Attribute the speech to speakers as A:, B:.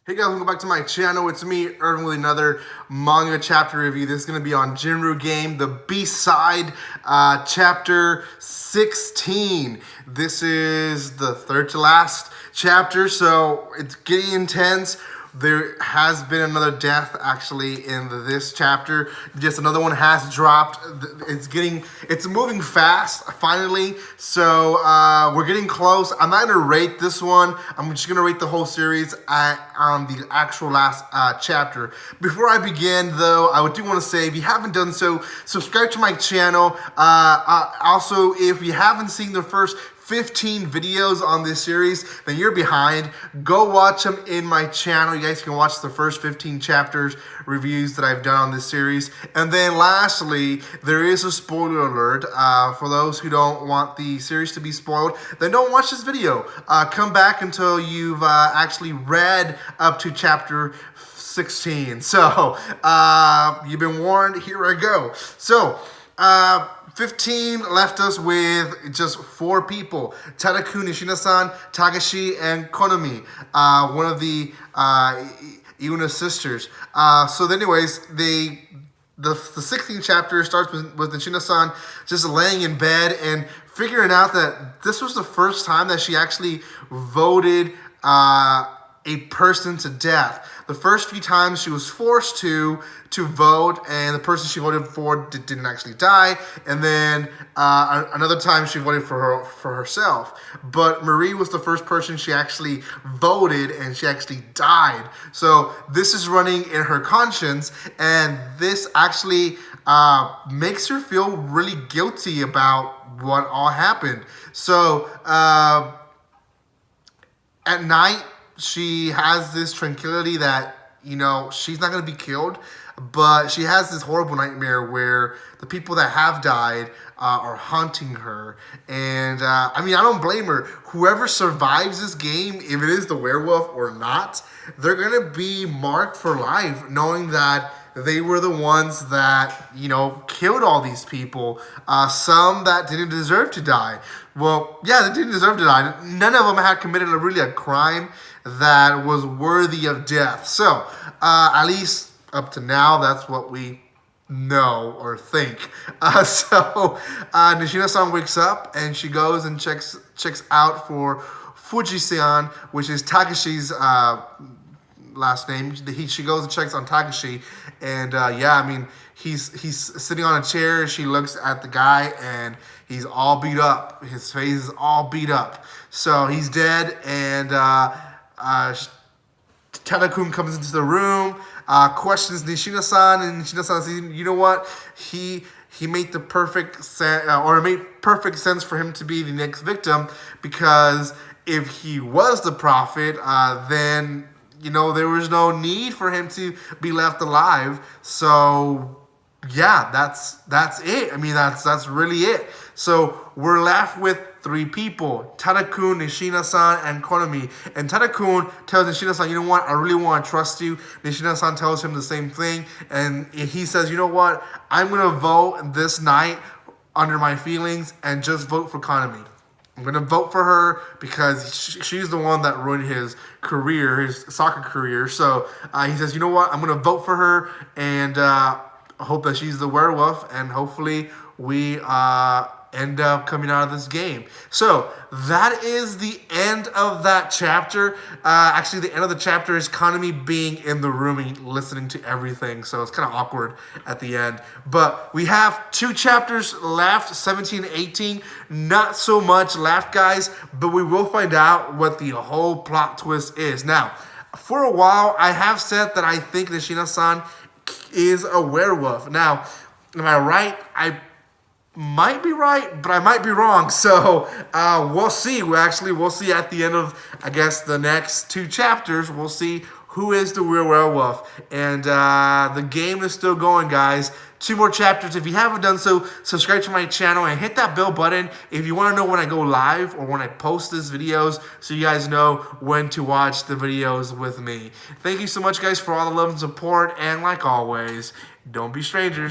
A: Hey guys, welcome back to my channel. It's me, Irvin, with another manga chapter review. This is going to be on Jinrou game, the B-side, chapter 16. This is the third to last chapter, so it's getting intense. There has been another death actually in this chapter. Just another one has dropped. It's moving fast finally. So we're getting close. I'm not gonna rate this one. I'm just gonna rate the whole series on the actual last chapter. Before I begin though, I do want to say if you haven't done so, subscribe to my channel. Also, if you haven't seen the first 15 videos on this series, then you're behind. Go watch them in my channel. You guys can watch the first 15 chapters reviews that I've done on this series. And then lastly, there is a spoiler alert. For those who don't want the series to be spoiled, then don't watch this video. Come back until you've actually read up to chapter 16. So, you've been warned. Here I go. So, 15 left us with just 4 people: Tadaku, Nishina-san, Takashi, and Konami, one of the Iuna sisters. So anyways, the 16th chapter starts with Nishina-san just laying in bed and figuring out that this was the first time that she actually voted a person to death. The first few times she was forced to vote, and the person she voted for didn't actually die. And then another time she voted for herself. But Marie was the first person she actually voted, and she actually died. So this is running in her conscience, and this actually makes her feel really guilty about what all happened. So at night, she has this tranquility that, you know, she's not going to be killed, but she has this horrible nightmare where the people that have died are haunting her. And, I mean, I don't blame her. Whoever survives this game, if it is the werewolf or not, they're going to be marked for life, knowing that they were the ones that, you know, killed all these people. Some that didn't deserve to die. Well, yeah, they didn't deserve to die. None of them had committed a crime that was worthy of death. So, at least up to now, that's what we know or think. Nishina-san wakes up and she goes and checks out for Fuji-san, which is Takashi's last name. She goes and checks on Takashi, and yeah, I mean, he's sitting on a chair. She looks at the guy, and he's all beat up. His face is all beat up. So he's dead, and Tadakun comes into the room, questions Nishina-san, and Nishina-san says, you know what? He made the perfect it made perfect sense for him to be the next victim, because if he was the prophet, then, you know, there was no need for him to be left alive. So yeah, that's it. I mean, that's really it. So we're left with 3 people: Tadakun, Nishina-san, and Konami. And Tadakun tells Nishina-san, you know what, I really want to trust you. Nishina-san tells him the same thing, and he says, you know what, I'm going to vote this night under my feelings and just vote for Konami. I'm going to vote for her because she's the one that ruined his career, his soccer career. So he says, you know what, I'm going to vote for her, and hope that she's the werewolf, and hopefully we end up coming out of this game. So that is the end of that chapter. Actually, the end of the chapter is Konami being in the room and listening to everything. So it's kind of awkward at the end. But we have 2 chapters left, 17 and 18. Not so much left, guys, but we will find out what the whole plot twist is. Now, for a while, I have said that I think Nishina-san is a werewolf. Now, am I right? I might be right, but I might be wrong. So we'll see. We'll see at the end of, I guess, the next 2 chapters. We'll see who is the real werewolf. And the game is still going, guys. 2 more chapters. If you haven't done so, subscribe to my channel and hit that bell button if you want to know when I go live or when I post these videos, so you guys know when to watch the videos with me. Thank you so much, guys, for all the love and support. And like always, don't be strangers.